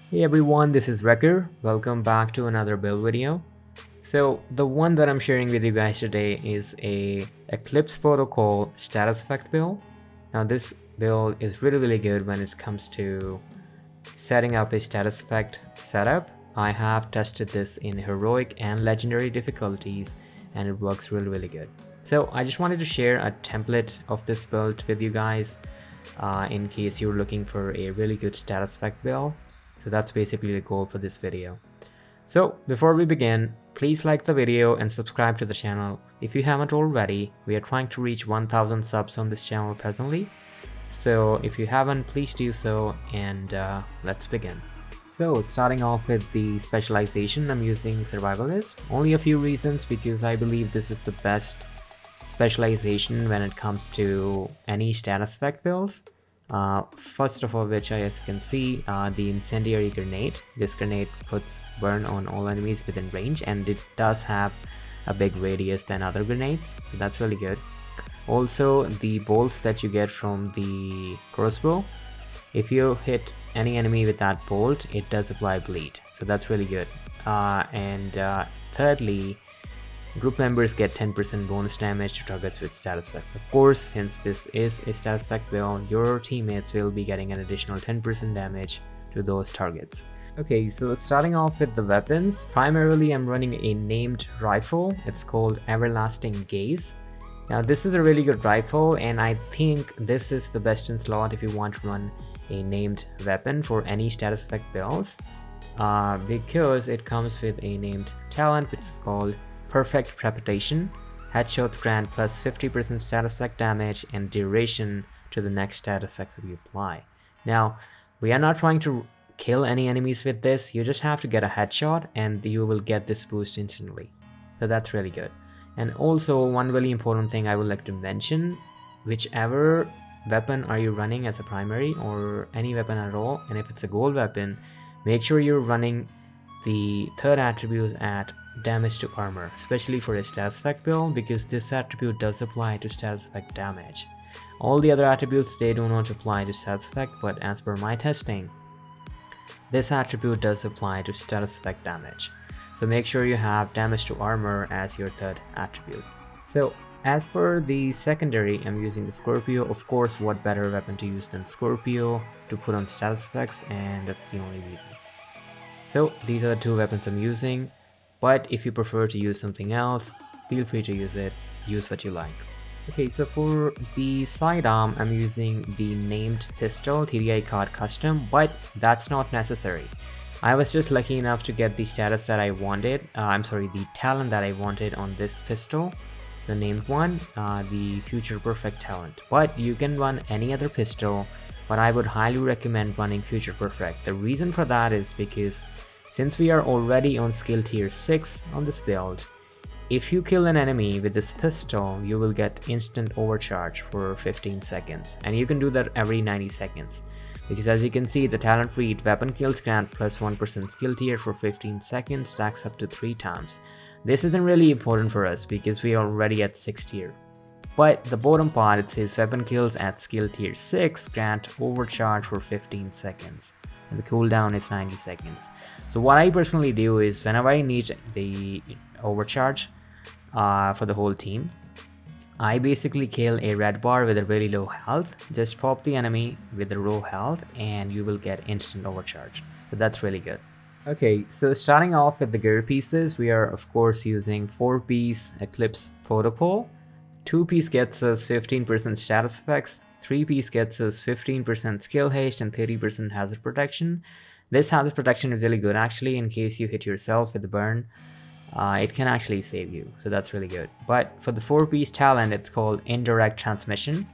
Hey everyone, this is Wrecker. Welcome back to another build video. So the one that I'm sharing with you guys today is a Eclipse protocol status effect build. Now this build is really good when it comes to setting up a status effect setup. I have tested this in heroic and legendary difficulties and it works really good. So I just wanted to share a template of this build with you guys in case you're looking for a really good status effect build. So that's basically the goal for this video. So before we begin, please like the video and subscribe to the channel if you haven't already. We are trying to reach 1000 subs on this channel presently. So if you haven't, please do so, and let's begin. So starting off with the specialization, I'm using survivalist. Only a few reasons, because I believe this is the best specialization when it comes to any status effect builds. First of all, which as you can see, the incendiary grenade. This grenade puts burn on all enemies within range, and it does have a big radius than other grenades, so that's really good. Also, the bolts that you get from the crossbow, if you hit any enemy with that bolt, it does apply bleed, so that's really good. Thirdly, group members get 10% bonus damage to targets with status effects. Of course, since this is a status effect build, your teammates will be getting an additional 10% damage to those targets. Okay, so starting off with the weapons, primarily I'm running a named rifle. It's called Everlasting Gaze. Now this is a really good rifle, and I think this is the best in slot if you want to run a named weapon for any status effect builds, because it comes with a named talent which is called Perfect Preparation. Headshots grant plus 50% status effect damage and duration to the next status effect that you apply. Now, we are not trying to kill any enemies with this. You just have to get a headshot and you will get this boost instantly. So that's really good. And also, one really important thing I would like to mention, whichever weapon are you running as a primary or any weapon at all, and if it's a gold weapon, make sure you're running the third attribute at damage to armor, especially for a status effect build, because this attribute does apply to status effect damage. All the other attributes, they do not apply to status effect, but as per my testing, this attribute does apply to status effect damage. So make sure you have damage to armor as your third attribute. So as for the secondary, I'm using the Scorpio. Of course, what better weapon to use than Scorpio to put on status effects, and that's the only reason. So these are the two weapons I'm using, but if you prefer to use something else, feel free to use it. Use what you like. Okay, so for the sidearm, I'm using the named pistol TDI card custom, but that's not necessary. I was just lucky enough to get the status that I wanted, the talent that I wanted on this pistol, the named one, the Future Perfect talent. But you can run any other pistol, but I would highly recommend running Future Perfect. The reason for that is because since we are already on skill tier 6 on this build, if you kill an enemy with this pistol, you will get instant overcharge for 15 seconds, and you can do that every 90 seconds. Because as you can see, the talent read weapon kills grant plus 1% skill tier for 15 seconds stacks up to 3 times. This isn't really important for us because we are already at 6 tier. But the bottom part, it says weapon kills at skill tier 6 grant overcharge for 15 seconds. And the cooldown is 90 seconds. So what I personally do is whenever I need the overcharge for the whole team, I basically kill a red bar with a really low health. Just pop the enemy with a low health and you will get instant overcharge. So that's really good. Okay, so starting off with the gear pieces, we are of course using 4-piece Eclipse protocol. 2-piece gets us 15% status effects, 3-piece gets us 15% skill haste and 30% hazard protection. This hazard protection is really good actually in case you hit yourself with the burn. It can actually save you, so that's really good. But for the 4-piece talent, it's called Indirect Transmission.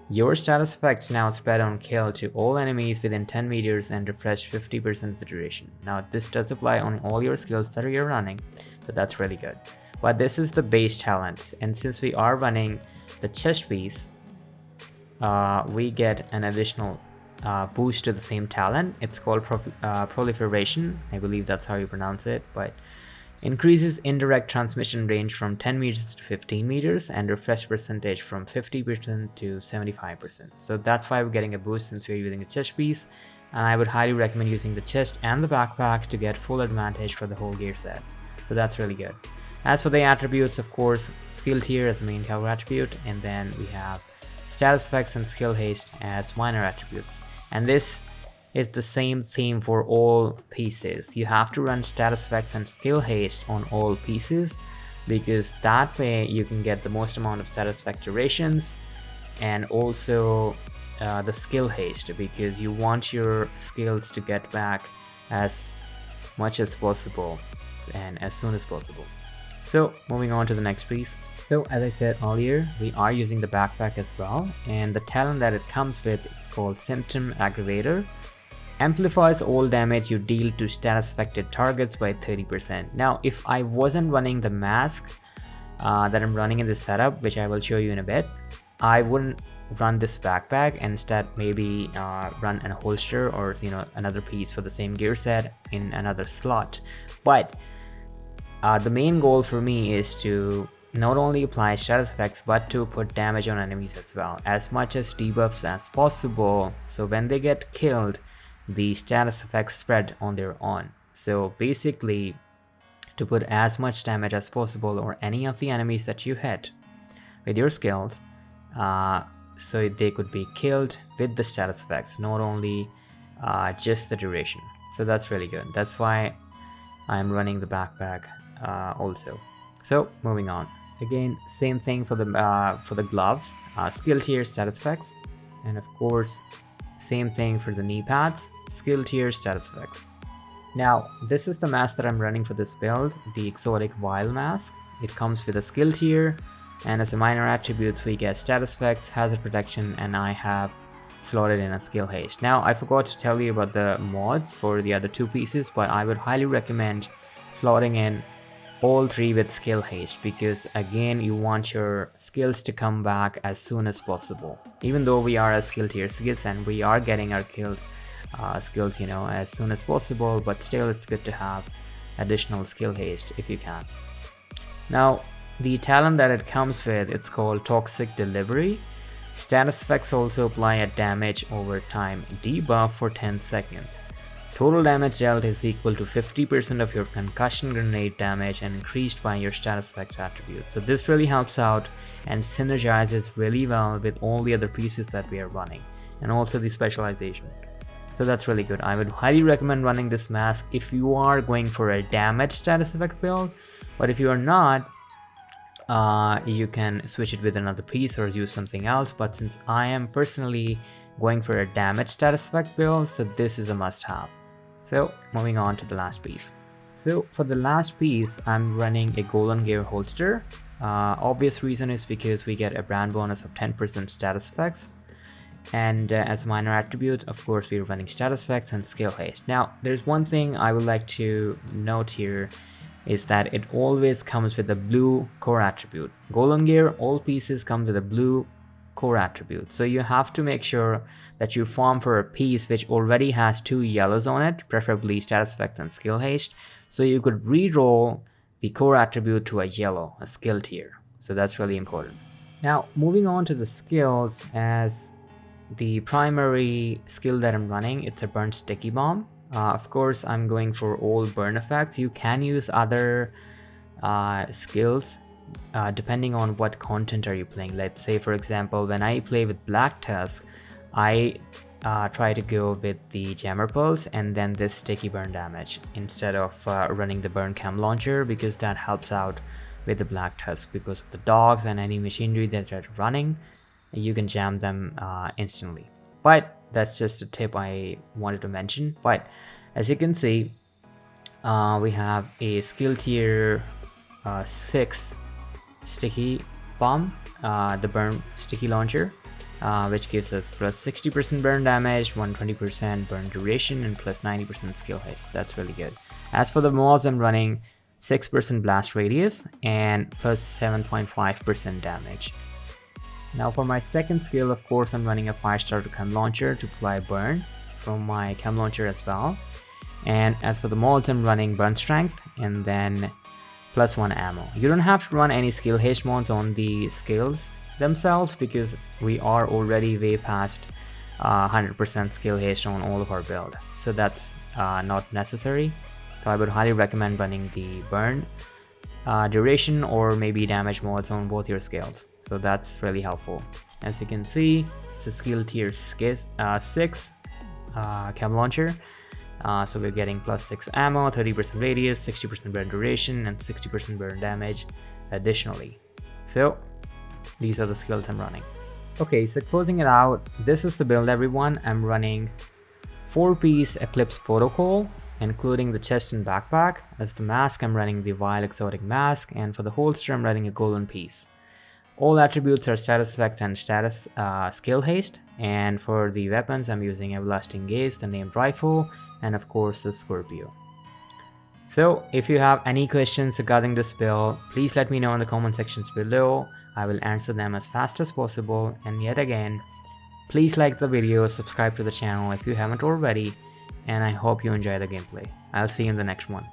Your status effects now spread on kill to all enemies within 10 meters and refresh 50% of the duration. Now this does apply on all your skills that you're running, so that's really good. But this is the base talent, and since we are running the chest piece, we get an additional boost to the same talent. It's called Proliferation. I believe that's how you pronounce it, but increases indirect transmission range from 10 meters to 15 meters and refresh percentage from 50% to 75%. So that's why we're getting a boost since we're using a chest piece. and I would highly recommend using the chest and the backpack to get full advantage for the whole gear set. So that's really good. As for the attributes, of course, skill tier as the main cover attribute, and then we have status effects and skill haste as minor attributes. And this is the same theme for all pieces. You have to run status effects and skill haste on all pieces, because that way you can get the most amount of status effect durations, and also the skill haste, because you want your skills to get back as much as possible and as soon as possible. So moving on to the next piece. So as I said earlier, we are using the backpack as well, and the talent that it comes with, it's called Symptom Aggravator. Amplifies all damage you deal to status affected targets by 30%. Now, if I wasn't running the mask that I'm running in this setup, which I will show you in a bit, I wouldn't run this backpack, and instead maybe run a holster or another piece for the same gear set in another slot. But the main goal for me is to not only apply status effects, but to put damage on enemies as well, as much as debuffs as possible, so when they get killed, the status effects spread on their own. So basically, to put as much damage as possible or any of the enemies that you hit with your skills, so they could be killed with the status effects, not only just the duration. So that's really good. That's why I'm running the backpack also. So moving on. Again, same thing for the gloves, skill tier status effects, and of course same thing for the knee pads, skill tier status effects. Now this is the mask that I'm running for this build, the exotic wild mask. It comes with a skill tier, and as a minor attributes we get status effects, hazard protection, and I have slotted in a skill haste. Now I forgot to tell you about the mods for the other two pieces, but I would highly recommend slotting in all three with skill haste, because again you want your skills to come back as soon as possible. Even though we are a skill tier 6 and we are getting our skills as soon as possible, but still it's good to have additional skill haste if you can. Now the talent that it comes with, it's called Toxic Delivery. Status effects also apply a damage over time debuff for 10 seconds. Total damage dealt is equal to 50% of your concussion grenade damage and increased by your status effect attribute. So this really helps out and synergizes really well with all the other pieces that we are running, and also the specialization. So that's really good. I would highly recommend running this mask if you are going for a damage status effect build, but if you are not, you can switch it with another piece or use something else. But since I am personally going for a damage status effect build, so this is a must-have. So moving on to the last piece. So for the last piece, I'm running a golden gear holster. Obvious reason is because we get a brand bonus of 10% status effects, and as a minor attribute, of course, we're running status effects and skill haste. Now there's one thing I would like to note here, is that it always comes with a blue core attribute. Golden gear, all pieces come with a blue core attribute, so you have to make sure that you farm for a piece which already has 2 yellows on it, preferably status effects and skill haste, so you could re-roll the core attribute to a yellow, a skill tier. So that's really important. Now moving on to the skills, as the primary skill that I'm running, it's a burn sticky bomb. Of course I'm going for all burn effects. You can use other skills depending on what content are you playing. Let's say for example, when I play with Black Tusk, I try to go with the Jammer Pulse and then this sticky burn damage instead of running the burn cam launcher, because that helps out with the Black Tusk. Because of the dogs and any machinery that are running, you can jam them instantly. But that's just a tip I wanted to mention. But as you can see, we have a skill tier 6 sticky bomb, the burn sticky launcher, which gives us plus 60% burn damage, 120% burn duration, and plus 90% skill haste. That's really good. As for the mods, I'm running 6% blast radius and plus 7.5% damage. Now for my second skill, of course, I'm running a 5-star chem launcher to apply burn from my chem launcher as well. And as for the mods, I'm running burn strength and then plus 1 ammo. You don't have to run any skill haste mods on the skills themselves, because we are already way past 100% skill haste on all of our build, so that's not necessary. So I would highly recommend running the burn duration or maybe damage modes on both your skills, so that's really helpful. As you can see, it's a skill tier 6 chem launcher, so we're getting +6 ammo, 30% radius, 60% burn duration, and 60% burn damage additionally. So these are the skills I'm running. Okay, so closing it out, this is the build everyone. I'm running 4-piece Eclipse protocol, including the chest and backpack. As the mask, I'm running the Vile Exotic mask, and for the holster, I'm running a golden piece. All attributes are status effect and status skill haste, and for the weapons, I'm using Everlasting Gaze, the named rifle, and of course the Scorpio. So if you have any questions regarding this build, please let me know in the comment sections below. I will answer them as fast as possible, and yet again, please like the video, subscribe to the channel if you haven't already, and I hope you enjoy the gameplay. I'll see you in the next one.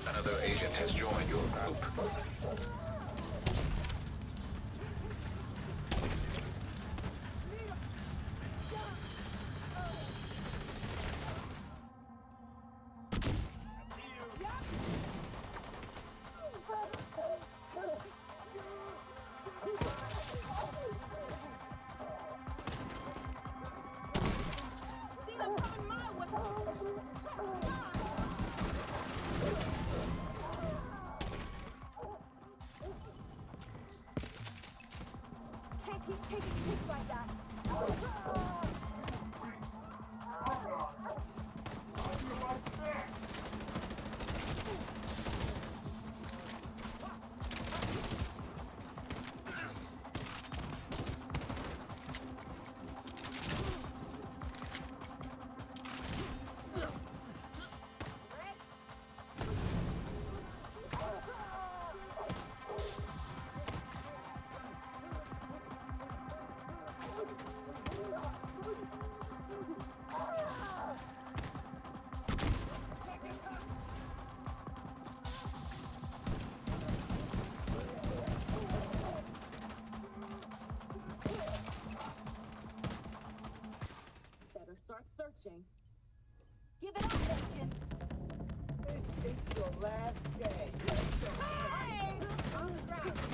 Another agent has joined your group. Keep taking hits like that. Start searching. Give it up, Christian. This is your last day. Hey! On the ground.